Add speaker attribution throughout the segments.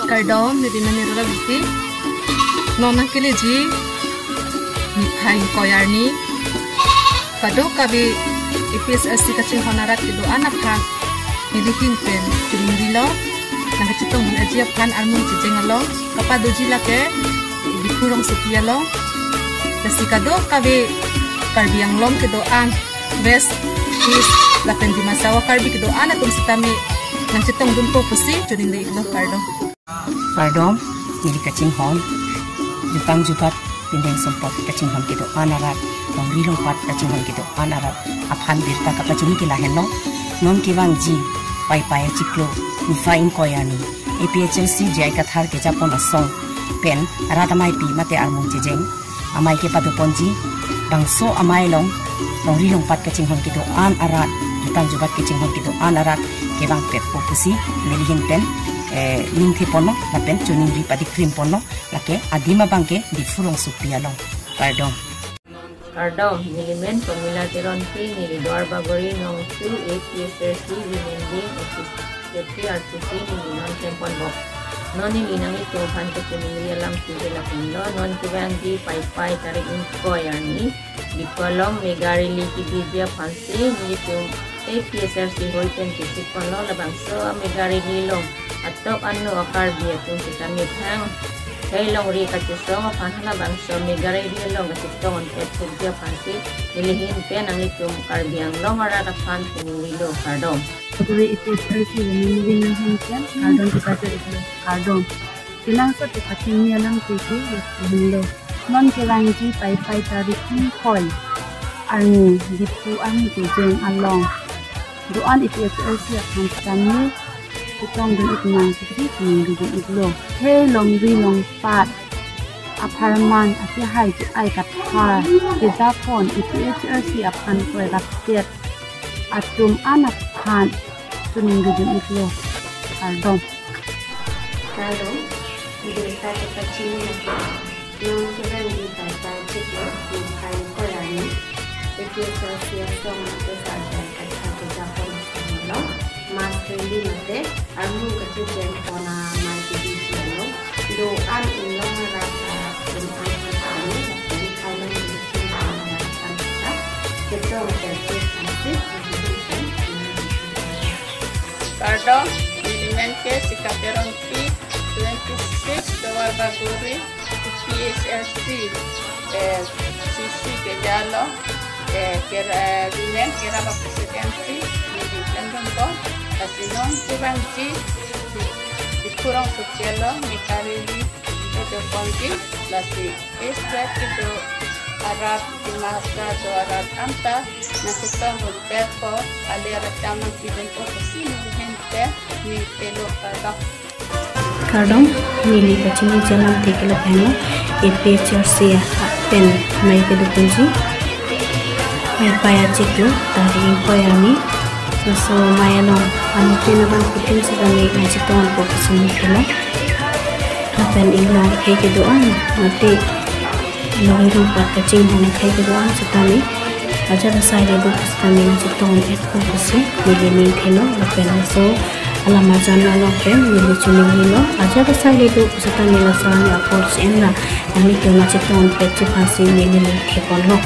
Speaker 1: kardom ni dinani ragti nona kele ji ni phai koyarni kado kabi APHLC kaching honarat kido anaphan nilihin pen tingdilo nang chitong aji aphan armung jengalo kapadoji lake dikurong sepialo dasikado kabi karbiang lom kido an west east lapen di masawa karbi kido an atum sitami nang chitong dumpo pusi chuning le ilo
Speaker 2: kardom nili kaching hon jutang jupat pindeng sempot kaching hon kido anarat tongri lompat kaching hon kido anarat aphan birta kapachuni kilahen lo non kiwang ji pai pai chiklo nifain koyani APHLC jai kathar ke japon asong pen aratamai pi mate armung jejeng amai ke paduponji bangso amai long tongri lompat kaching hon kido an arat jutang jupat kaching hon kido anarat kewang pet popusi nilihin pen ningthi pono lapen chuning ri padi krim pono lake adima bangke di furong supialong
Speaker 3: kardom nilimen pamila tiron ki nilidor bagori nong 2 APHLC Nimarli RTC nilinon tempon bok non nilinang ito pan ko nililam sila kundo non kibangi pai tarik koyarni di kolom megarili kibidya pansi nilito APHLC hoiten kisipon lo labangso megarili long atau anu akar biya kung kita mithang kay long ri kachusong panhala bangso megarili long kasitong pet dia pansi nilihin pen ang itum karbiang long ararapan pinilo kardom
Speaker 4: Jadi APHLC Nimarli hingkan kardom kita itu kardom silang sa tikatinya lang tiki hindo non kelangi pai tarik koi anu dipu ani jeng along doan APHLC akan kami itong din itnang sikit minggu itlo he long ri long pat apharman ati hai ji ai kathar ke japon APHLC akan koi rapet atum anaphan tuning din itlo kardom
Speaker 5: Berita kecil yang kita dibaca juga di kain Koreani. APHLC yang tersajar kata Japon semula Mass Rally mate amu kecil yang kona mati di sini doan ulang rasa dengan kami dan kalian di sini kita berkecil nanti
Speaker 6: kardom elemen ke sikateron ki 26 Dawar Baguri APHLC sisi ke jalo kira bilen kira presidensi di tendong ko asinong kubangi di kurang sosialo mikarili itu konti lasi estet itu Arab di masa do Arab anta nakita mulpeko alera taman evento kesini gente ni pelo kada
Speaker 4: kardom nili kachini jalan tekelo peno APHLC pen mai ke dukunji mai paya chiklo tari koyani so mayano amutena ban kutin sedami ngajiton ko kesini kelo apen inglang ke doan mati loiru pat kaching hone kai ke doan setami aja sai le do setami ngajiton et ko kesi nili ning theno apen so alama jana lo pen nili chuning hilo aja sai le do setami la sani approach enna ami ke ngajiton pet chipasi nili thepon lo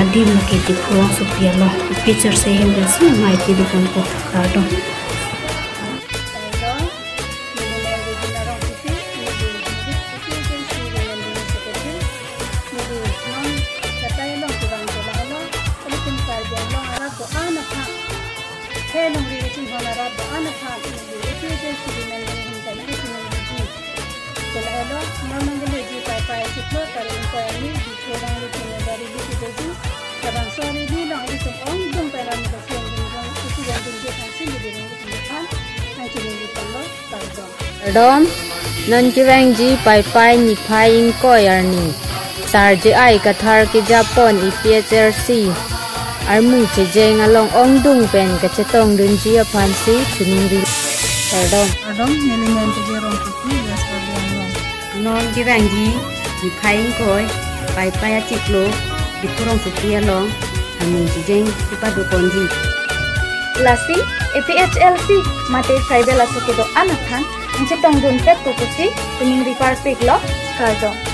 Speaker 4: adim ke ti kurang supialo picture se hem desi mai ti di kon ko kardom
Speaker 3: kardom non kiwang ji pai ni phaing koyarni sarje ai kathar ki Japon APHLC armu jeng along ongdung pen kachetong dunji aphansi chuningri kardom
Speaker 4: elemen tejeron kiki
Speaker 2: non kiwang ji ni phaing koi pai chiklo di kurang supialong amu jeng ipaduponji
Speaker 7: lasi APHLC mate tribal asokedo anakhan Ang si tong dun pek tu kusi, kuning ripar pek lo, kardom.